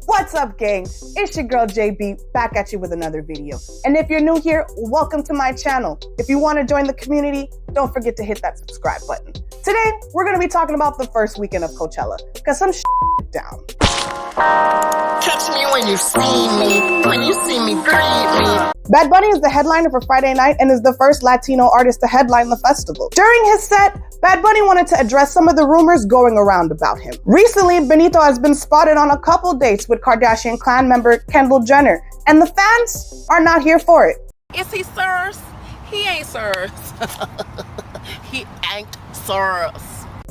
What's up, gang? It's your girl JB back at you with another video. And if you're new here, welcome to my channel. If you want to join the community, don't forget to hit that subscribe button. Today, we're going to be talking about the first weekend of Coachella, because some down. Catch me when you see me, greet me. Bad Bunny is the headliner for Friday night and is the first Latino artist to headline the festival. During his set, Bad Bunny wanted to address some of the rumors going around about him. Recently, Benito has been spotted on a couple dates with Kardashian clan member Kendall Jenner, and the fans are not here for it. Is he sirs? He ain't sirs. He ain't sirs.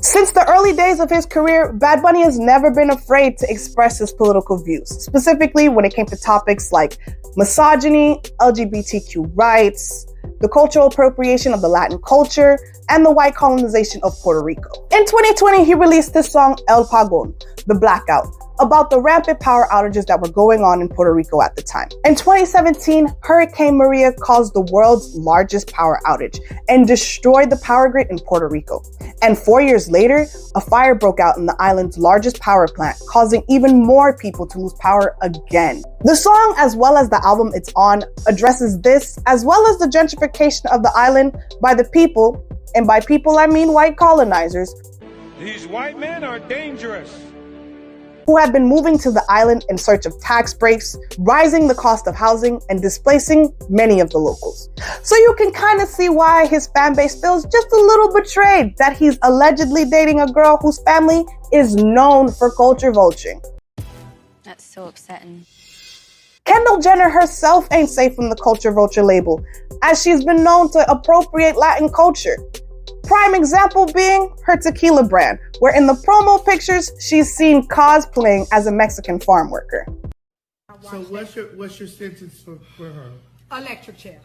Since the early days of his career, Bad Bunny has never been afraid to express his political views, specifically when it came to topics like misogyny, LGBTQ rights, the cultural appropriation of the Latin culture, and the white colonization of Puerto Rico. In 2020, he released this song, El Pagón, The Blackout, about the rampant power outages that were going on in Puerto Rico at the time. In 2017, Hurricane Maria caused the world's largest power outage and destroyed the power grid in Puerto Rico. And 4 years later, a fire broke out in the island's largest power plant, causing even more people to lose power again. The song, as well as the album it's on, addresses this, as well as the gentrification of the island by the people, and by people I mean white colonizers. These white men are dangerous. Who have been moving to the island in search of tax breaks, rising the cost of housing, and displacing many of the locals. So you can kind of see why his fan base feels just a little betrayed that he's allegedly dating a girl whose family is known for culture vulturing. That's so upsetting. Kendall Jenner herself ain't safe from the culture vulture label, as she's been known to appropriate Latin culture. Prime example being her tequila brand, where in the promo pictures, she's seen cosplaying as a Mexican farm worker. So what's your sentence for her? Electric chair.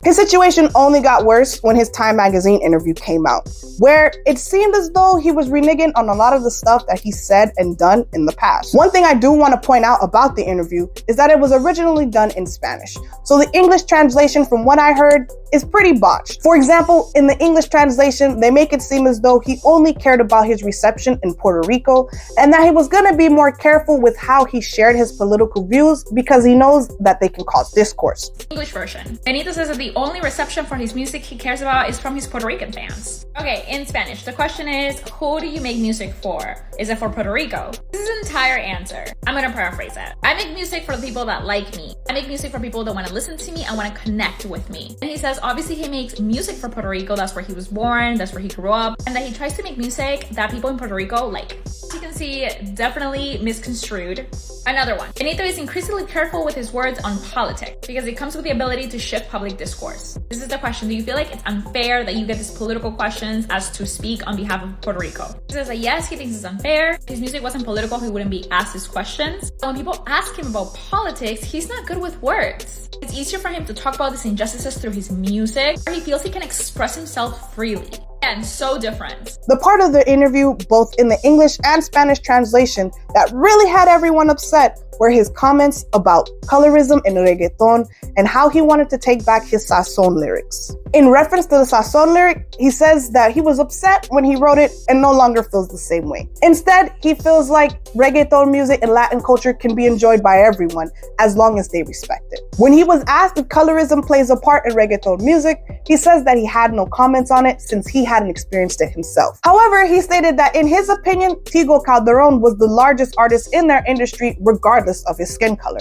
His situation only got worse when his Time magazine interview came out, where it seemed as though he was reneging on a lot of the stuff that he said and done in the past. One thing I do want to point out about the interview is that it was originally done in Spanish, so the English translation from what I heard is pretty botched. For example, in the English translation, they make it seem as though he only cared about his reception in Puerto Rico and that he was going to be more careful with how he shared his political views because he knows that they can cause discourse. English version. Benito says that the only reception for his music he cares about is from his Puerto Rican fans. Okay, in Spanish, the question is, who do you make music for? Is it for Puerto Rico? This is his entire answer. I'm gonna paraphrase it. I make music for the people that like me. I make music for people that want to listen to me and want to connect with me. And he says, obviously he makes music for Puerto Rico, that's where he was born, that's where he grew up, and that he tries to make music that people in Puerto Rico like. As you can see, definitely misconstrued. Another one. Benito is increasingly careful with his words on politics because it comes with the ability to shift public discourse. This is the question. Do you feel like it's unfair that you get these political questions as to speak on behalf of Puerto Rico? He says that yes, he thinks it's unfair. If his music wasn't political, he wouldn't be asked these questions. But when people ask him about politics, he's not good with words. It's easier for him to talk about these injustices through his music, where he feels he can express himself freely. And so different. The part of the interview, both in the English and Spanish translation, that really had everyone upset were his comments about colorism in reggaeton and how he wanted to take back his Sazón lyrics. In reference to the Sazón lyric, he says that he was upset when he wrote it and no longer feels the same way. Instead, he feels like reggaeton music and Latin culture can be enjoyed by everyone as long as they respect it. When he was asked if colorism plays a part in reggaeton music, he says that he had no comments on it since he hadn't experienced it himself. However, he stated that in his opinion, Tego Calderón was the largest artist in their industry regardless of his skin color.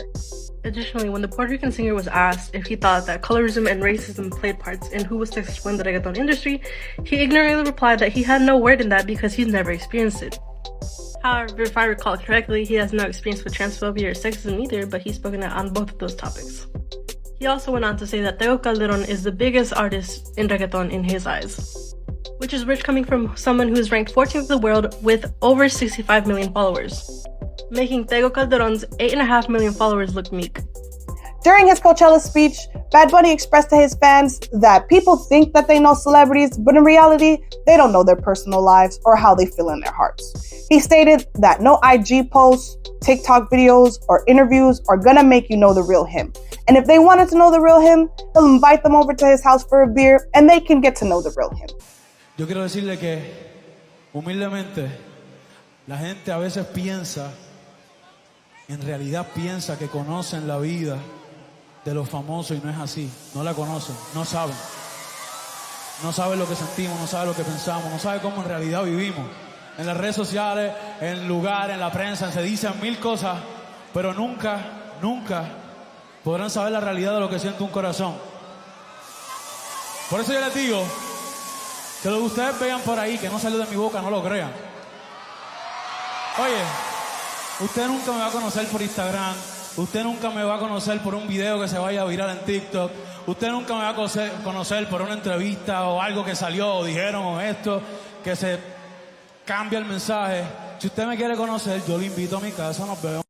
Additionally, when the Puerto Rican singer was asked if he thought that colorism and racism played parts in who was successful in the reggaeton industry, he ignorantly replied that he had no word in that because he's never experienced it. However, if I recall correctly, he has no experience with transphobia or sexism either, but he's spoken out on both of those topics. He also went on to say that Tego Calderón is the biggest artist in reggaeton in his eyes, which is rich coming from someone who is ranked 14th in the world with over 65 million followers, making Tego Calderón's 8.5 million followers look meek. During his Coachella speech, Bad Bunny expressed to his fans that people think that they know celebrities, but in reality, they don't know their personal lives or how they feel in their hearts. He stated that no IG posts, TikTok videos, or interviews are gonna make you know the real him. And if they wanted to know the real him, he'll invite them over to his house for a beer and they can get to know the real him. Yo quiero decirle que, humildemente, la gente a veces piensa en realidad piensa que conocen la vida de los famosos y no es así. No la conocen, no saben. No saben lo que sentimos, no saben lo que pensamos, no saben cómo en realidad vivimos. En las redes sociales, en el lugar, en la prensa, se dicen mil cosas, pero nunca podrán saber la realidad de lo que siente un corazón. Por eso yo les digo que lo que ustedes vean por ahí, que no salió de mi boca, no lo crean. Oye, usted nunca me va a conocer por Instagram, usted nunca me va a conocer por un video que se vaya a virar en TikTok, usted nunca me va a conocer por una entrevista o algo que salió o dijeron o esto, que se cambia el mensaje. Si usted me quiere conocer, yo lo invito a mi casa, nos vemos.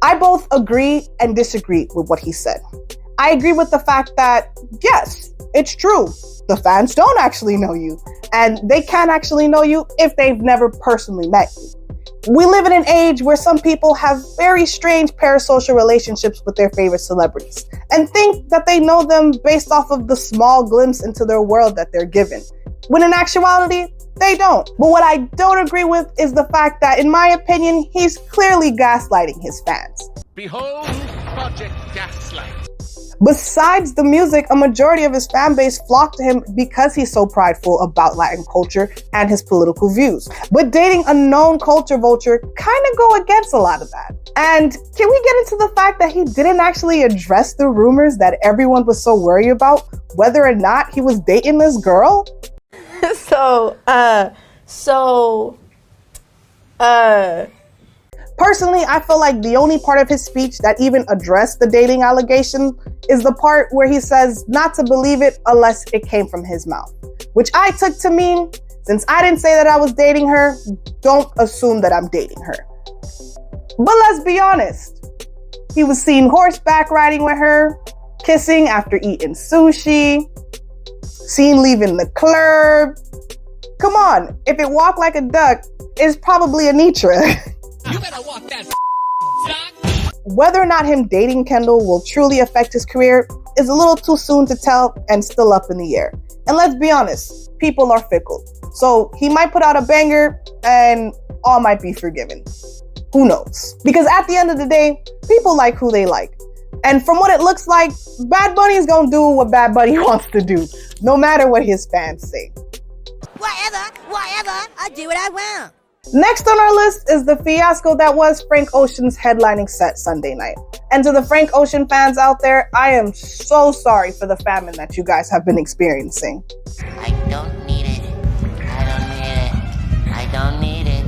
I both agree and disagree with what he said. I agree with the fact that, yes, it's true. The fans don't actually know you, and they can't actually know you if they've never personally met you. We live in an age where some people have very strange parasocial relationships with their favorite celebrities and think that they know them based off of the small glimpse into their world that they're given, when in actuality, they don't. But what I don't agree with is the fact that, in my opinion, he's clearly gaslighting his fans. Behold Project Gaslight. Besides the music, a majority of his fan base flocked to him because he's so prideful about Latin culture and his political views. But dating a known culture vulture kind of go against a lot of that. And can we get into the fact that he didn't actually address the rumors that everyone was so worried about, whether or not he was dating this girl? Personally, I feel like the only part of his speech that even addressed the dating allegation is the part where he says not to believe it unless it came from his mouth, which I took to mean, since I didn't say that I was dating her, don't assume that I'm dating her. But let's be honest, he was seen horseback riding with her, kissing after eating sushi, seen leaving the club. Come on, if it walked like a duck, it's probably a Nitra. You better walk that duck. Whether or not him dating Kendall will truly affect his career is a little too soon to tell and still up in the air. And let's be honest, people are fickle. So he might put out a banger and all might be forgiven. Who knows? Because at the end of the day, people like who they like. And from what it looks like, Bad Bunny is gonna do what Bad Bunny wants to do, no matter what his fans say. Whatever, I do what I want. Next on our list is the fiasco that was Frank Ocean's headlining set Sunday night. And to the Frank Ocean fans out there, I am so sorry for the famine that you guys have been experiencing. I don't need it. I don't need it. I don't need it.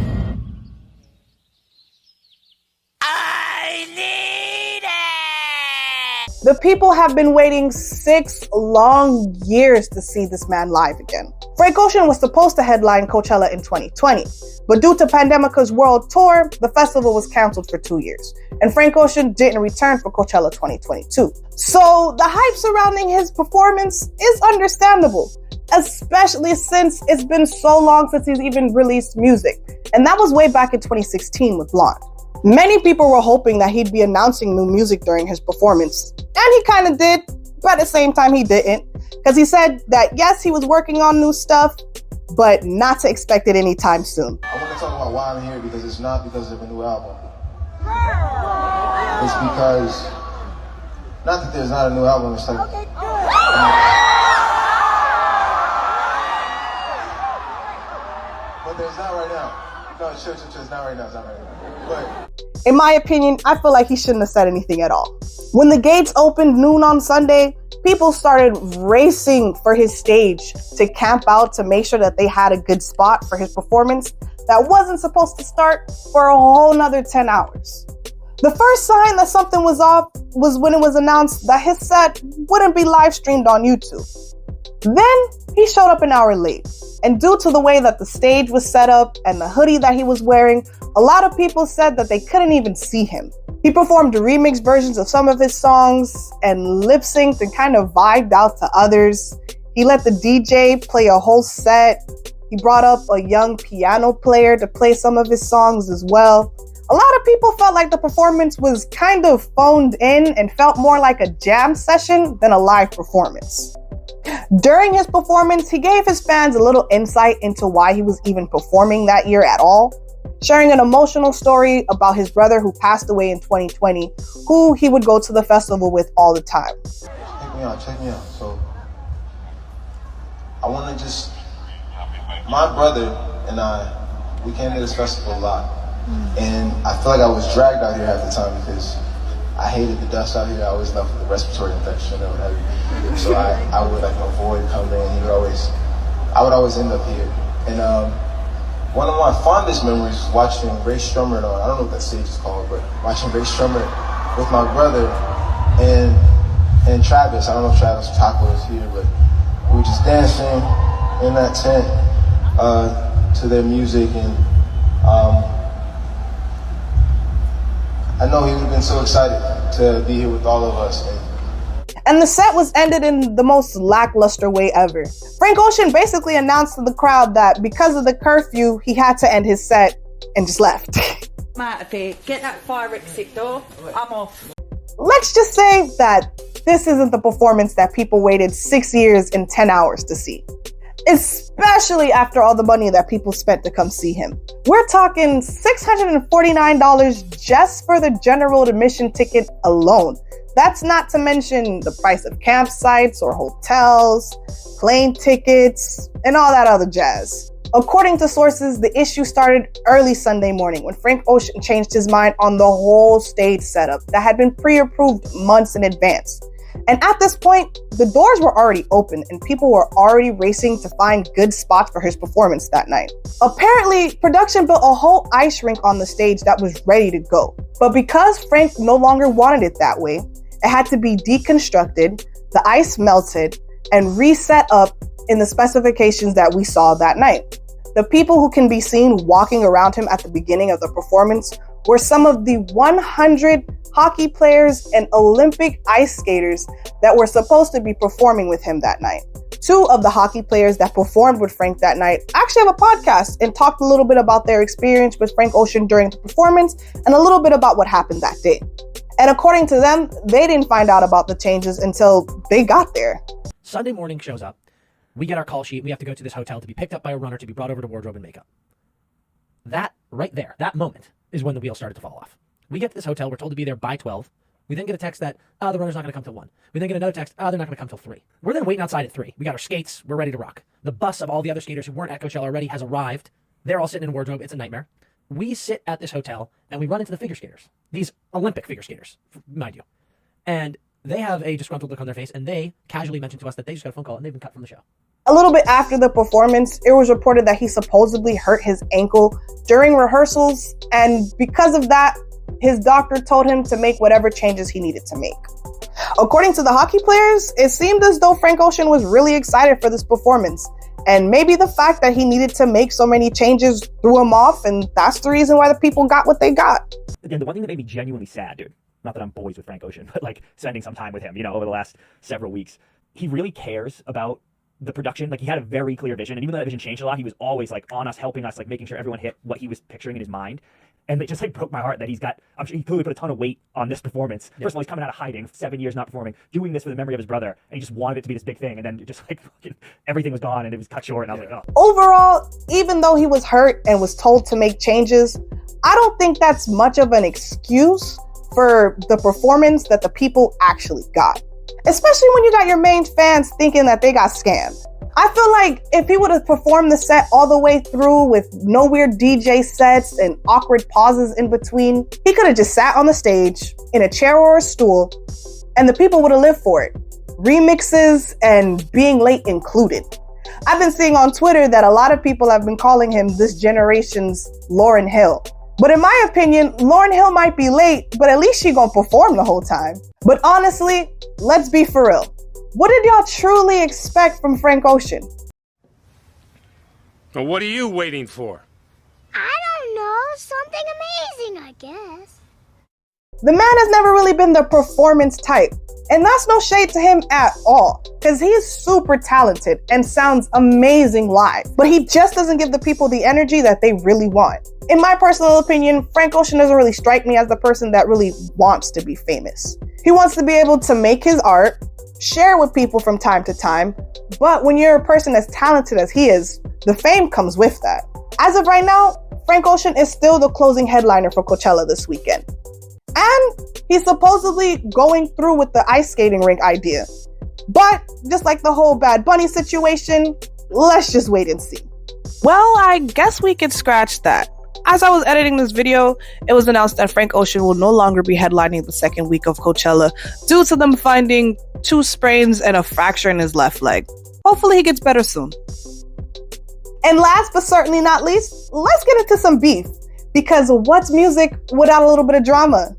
I need it! The people have been waiting 6 long years to see this man live again. Frank Ocean was supposed to headline Coachella in 2020, but due to Pandemica's world tour, the festival was canceled for 2 years, and Frank Ocean didn't return for Coachella 2022. So the hype surrounding his performance is understandable, especially since it's been so long since he's even released music, and that was way back in 2016 with Blonde. Many people were hoping that he'd be announcing new music during his performance, and he kind of did, but at the same time he didn't, because he said that yes, he was working on new stuff, but not to expect it anytime soon. I want to talk about why I'm here, because it's not because of a new album. It's because, not that there's not a new album, it's like... But there's not right now. No, it's not right now, it's not right now. But... In my opinion, I feel like he shouldn't have said anything at all. When the gates opened noon on Sunday, people started racing for his stage to camp out to make sure that they had a good spot for his performance that wasn't supposed to start for a whole nother 10 hours. The first sign that something was off was when it was announced that his set wouldn't be live streamed on YouTube. Then he showed up an hour late, and due to the way that the stage was set up and the hoodie that he was wearing, a lot of people said that they couldn't even see him. He performed remix versions of some of his songs and lip-synced and kind of vibed out to others. He let the DJ play a whole set. He brought up a young piano player to play some of his songs as well. A lot of people felt like the performance was kind of phoned in and felt more like a jam session than a live performance. During his performance, he gave his fans a little insight into why he was even performing that year at all. sharing an emotional story about his brother who passed away in 2020, who he would go to the festival with all the time. Check me out. So, I want to just, my brother and I, we came to this festival a lot. And I feel like I was dragged out here half the time because I hated the dust out here. I always left with a respiratory infection or whatever. So I would like avoid coming in. I would always end up here. And one of my fondest memories was watching Ray Strummer, I don't know what that stage is called, but watching Ray Strummer with my brother and Travis. I don't know if Travis Taco is here, but we were just dancing in that tent to their music. And I know he would have been so excited to be here with all of us. And the set was ended in the most lackluster way ever. Frank Ocean basically announced to the crowd that because of the curfew, he had to end his set and just left. Get that fire exit door. I'm off. Let's just say that this isn't the performance that people waited 6 years and 10 hours to see. Especially after all the money that people spent to come see him. We're talking $649 just for the general admission ticket alone. That's not to mention the price of campsites or hotels, plane tickets, and all that other jazz. According to sources, the issue started early Sunday morning when Frank Ocean changed his mind on the whole stage setup that had been pre-approved months in advance. And at this point, the doors were already open and people were already racing to find good spots for his performance that night. Apparently, production built a whole ice rink on the stage that was ready to go. But because Frank no longer wanted it that way, it had to be deconstructed, the ice melted, and reset up in the specifications that we saw that night. The people who can be seen walking around him at the beginning of the performance were some of the 100 hockey players and Olympic ice skaters that were supposed to be performing with him that night. 2 of the hockey players that performed with Frank that night actually have a podcast and talked a little bit about their experience with Frank Ocean during the performance and a little bit about what happened that day. And according to them, they didn't find out about the changes until they got there. Sunday morning shows up. We get our call sheet. We have to go to this hotel to be picked up by a runner to be brought over to wardrobe and makeup. That right there, that moment is when the wheels started to fall off. We get to this hotel. We're told to be there by 12. We then get a text that, the runner's not going to come till 1. We then get another text, they're not going to come till 3. We're then waiting outside at 3. We got our skates. We're ready to rock. The bus of all the other skaters who weren't at Coachella already has arrived. They're all sitting in wardrobe. It's a nightmare. We sit at this hotel and we run into the figure skaters. These Olympic figure skaters, mind you. And they have a disgruntled look on their face and they casually mentioned to us that they just got a phone call and they've been cut from the show. A little bit after the performance, it was reported that he supposedly hurt his ankle during rehearsals, and because of that, his doctor told him to make whatever changes he needed to make. According to the hockey players, it seemed as though Frank Ocean was really excited for this performance, and maybe the fact that he needed to make so many changes threw him off, and that's the reason why the people got what they got. Again, the one thing that made me genuinely sad, dude, not that I'm boys with Frank Ocean, but like spending some time with him, over the last several weeks, he really cares about the production. Like, he had a very clear vision, and even though that vision changed a lot, he was always like on us, helping us, like making sure everyone hit what he was picturing in his mind. And it just like broke my heart that I'm sure he clearly put a ton of weight on this performance. First of all, he's coming out of hiding, 7 years not performing, doing this for the memory of his brother, and he just wanted it to be this big thing, and then just like everything was gone and it was cut short, and I was like, oh. Overall, even though he was hurt and was told to make changes, I don't think that's much of an excuse for the performance that the people actually got. Especially when you got your main fans thinking that they got scammed. I feel like if he would have performed the set all the way through with no weird DJ sets and awkward pauses in between, he could have just sat on the stage in a chair or a stool and the people would have lived for it. Remixes and being late included. I've been seeing on Twitter that a lot of people have been calling him this generation's Lauryn Hill. But in my opinion, Lauryn Hill might be late, but at least she gonna perform the whole time. But honestly, let's be for real. What did y'all truly expect from Frank Ocean? Well, what are you waiting for? I don't know. Something amazing, I guess. The man has never really been the performance type. And that's no shade to him at all, because he's super talented and sounds amazing live. But he just doesn't give the people the energy that they really want. In my personal opinion, Frank Ocean doesn't really strike me as the person that really wants to be famous. He wants to be able to make his art, share with people from time to time, but when you're a person as talented as he is, the fame comes with that. As of right now, Frank Ocean is still the closing headliner for Coachella this weekend. And he's supposedly going through with the ice skating rink idea. But just like the whole Bad Bunny situation, let's just wait and see. Well, I guess we could scratch that. As I was editing this video, it was announced that Frank Ocean will no longer be headlining the second week of Coachella due to them finding 2 sprains and a fracture in his left leg. Hopefully he gets better soon. And last but certainly not least, let's get into some beef. Because what's music without a little bit of drama?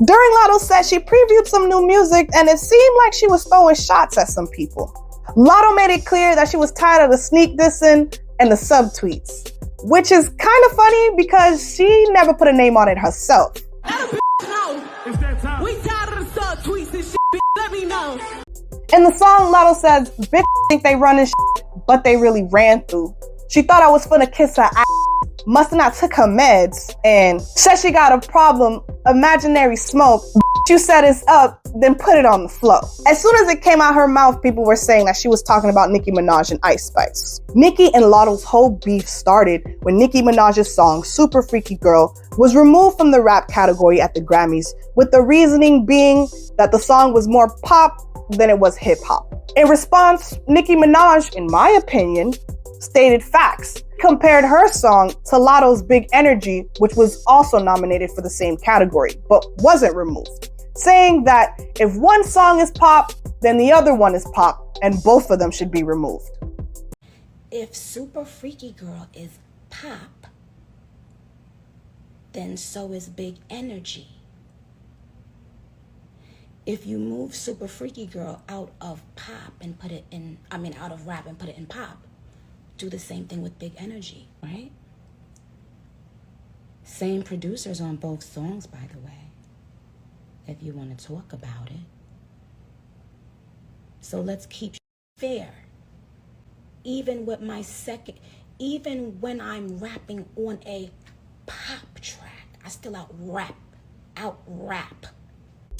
During Latto's set, she previewed some new music and it seemed like she was throwing shots at some people. Latto made it clear that she was tired of the sneak dissing and the subtweets, which is kind of funny because she never put a name on it herself. We tired of the subtweets and shit, let me know. In the song, Latto says, bitch think they running shit, but they really ran through. She thought I was finna kiss her ass, must have not took her meds, and said she got a problem, imaginary smoke. You said it's up, then put it on the flow. As soon as it came out her mouth, people were saying that she was talking about Nicki Minaj and Ice Spice. Nicki and Latto's whole beef started when Nicki Minaj's song Super Freaky Girl was removed from the rap category at the Grammys, with the reasoning being that the song was more pop than it was hip hop. In response, Nicki Minaj, in my opinion, stated facts, compared her song to Latto's Big Energy, which was also nominated for the same category, but wasn't removed, saying that if one song is pop, then the other one is pop, and both of them should be removed. If Super Freaky Girl is pop, then so is Big Energy. If you move Super Freaky Girl out of pop and put it in, out of rap and put it in pop, do the same thing with Big Energy, right? Same producers on both songs, by the way, if you want to talk about it. So let's keep fair. Even when I'm rapping on a pop track, I still out rap.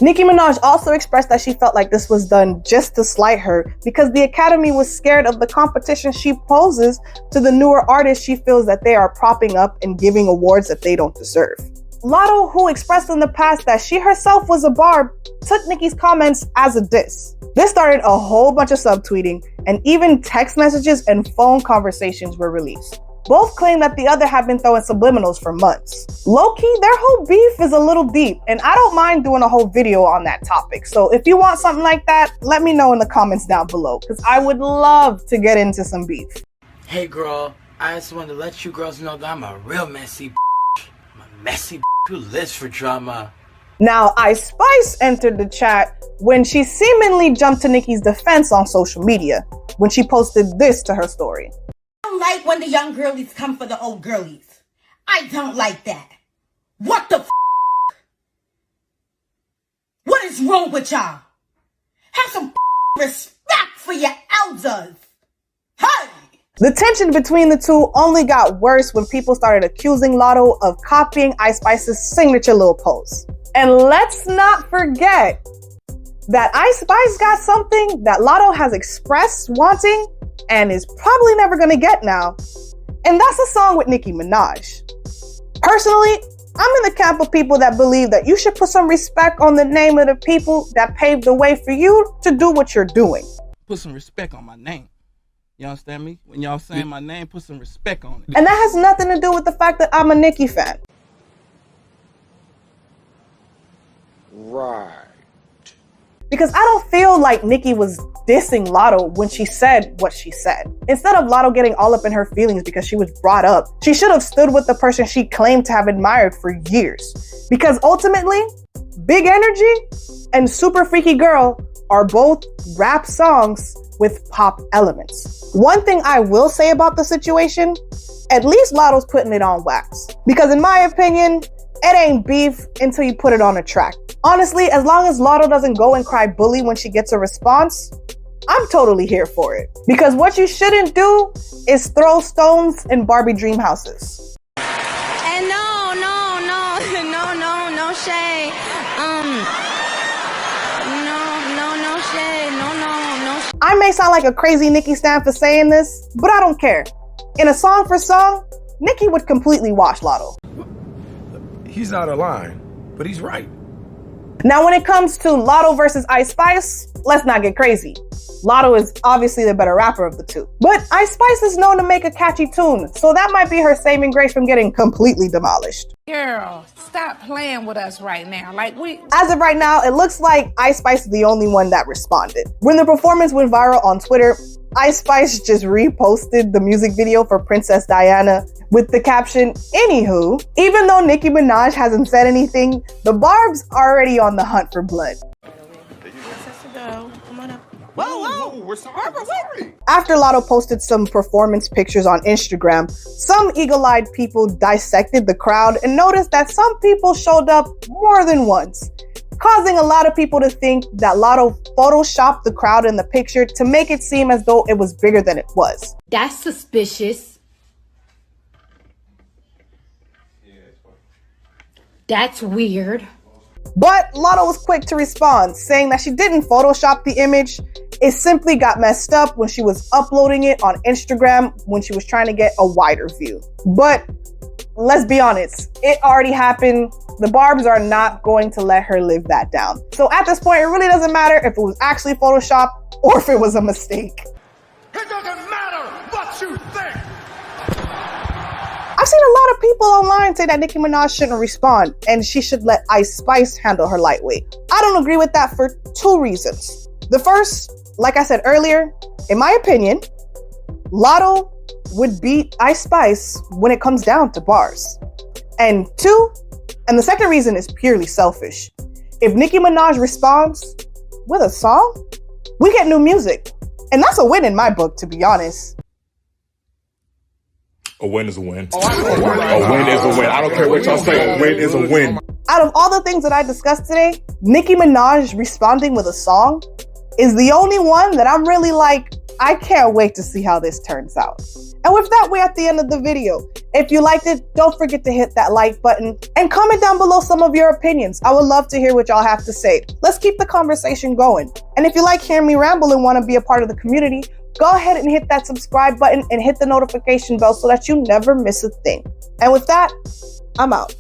Nicki Minaj also expressed that she felt like this was done just to slight her because the Academy was scared of the competition she poses to the newer artists she feels that they are propping up and giving awards that they don't deserve. Latto, who expressed in the past that she herself was a barb, took Nicki's comments as a diss. This started a whole bunch of subtweeting, and even text messages and phone conversations were released. Both claim that the other have been throwing subliminals for months. Low-key, their whole beef is a little deep, and I don't mind doing a whole video on that topic. So if you want something like that, let me know in the comments down below, because I would love to get into some beef. Hey girl, I just wanted to let you girls know that I'm a real messy I'm a messy who lives for drama. Now, Ice Spice entered the chat when she seemingly jumped to Nicki's defense on social media, when she posted this to her story. I don't like when the young girlies come for the old girlies. I don't like that. What the f***? What is wrong with y'all? Have some respect for your elders. Hey! The tension between the two only got worse when people started accusing Latto of copying Ice Spice's signature little pose. And let's not forget that Ice Spice got something that Latto has expressed wanting and is probably never gonna get now, and that's a song with Nicki Minaj. Personally, I'm in the camp of people that believe that you should put some respect on the name of the people that paved the way for you to do what you're doing. Put some respect on my name. You understand me? When y'all saying my name, put some respect on it. And that has nothing to do with the fact that I'm a Nicki fan. Right. Because I don't feel like Nicki was dissing Latto when she said what she said. Instead of Latto getting all up in her feelings because she was brought up, she should have stood with the person she claimed to have admired for years. Because ultimately, Big Energy and Super Freaky Girl are both rap songs with pop elements. One thing I will say about the situation, at least Latto's putting it on wax. Because in my opinion, it ain't beef until you put it on a track. Honestly, as long as Latto doesn't go and cry bully when she gets a response, I'm totally here for it. Because what you shouldn't do is throw stones in Barbie dream houses. And no shade. No shade. No. I may sound like a crazy Nicki stan for saying this, but I don't care. In a song for song, Nicki would completely wash Latto. He's out of line, but he's right. Now, when it comes to Latto versus Ice Spice, let's not get crazy. Latto is obviously the better rapper of the two. But Ice Spice is known to make a catchy tune, so that might be her saving grace from getting completely demolished. Girl, stop playing with us right now. As of right now, it looks like Ice Spice is the only one that responded. When the performance went viral on Twitter, Ice Spice just reposted the music video for Princess Diana with the caption, "Anywho, even though Nicki Minaj hasn't said anything, the Barb's already on the hunt for blood." Whoa, we're sorry. After Latto posted some performance pictures on Instagram, some eagle-eyed people dissected the crowd and noticed that some people showed up more than once, causing a lot of people to think that Latto photoshopped the crowd in the picture to make it seem as though it was bigger than it was. That's suspicious. That's weird. But Latto was quick to respond, saying that she didn't Photoshop the image. It simply got messed up when she was uploading it on Instagram when she was trying to get a wider view. But let's be honest, it already happened. The Barbs are not going to let her live that down. So at this point, it really doesn't matter if it was actually Photoshop or if it was a mistake. It doesn't matter what you think. I've seen a lot of people online say that Nicki Minaj shouldn't respond and she should let Ice Spice handle her lightweight. I don't agree with that for two reasons. The first, like I said earlier, in my opinion, Latto would beat Ice Spice when it comes down to bars. And two, and the second reason is purely selfish. If Nicki Minaj responds with a song, we get new music. And that's a win in my book, to be honest. A win is a win. A win is a win. I don't care what y'all say. A win is a win. Out of all the things that I discussed today, Nicki Minaj responding with a song is the only one that I'm really like, I can't wait to see how this turns out. And with that, we're at the end of the video. If you liked it, don't forget to hit that like button and comment down below some of your opinions. I would love to hear what y'all have to say. Let's keep the conversation going. And if you like hearing me ramble and want to be a part of the community, go ahead and hit that subscribe button and hit the notification bell so that you never miss a thing. And with that, I'm out.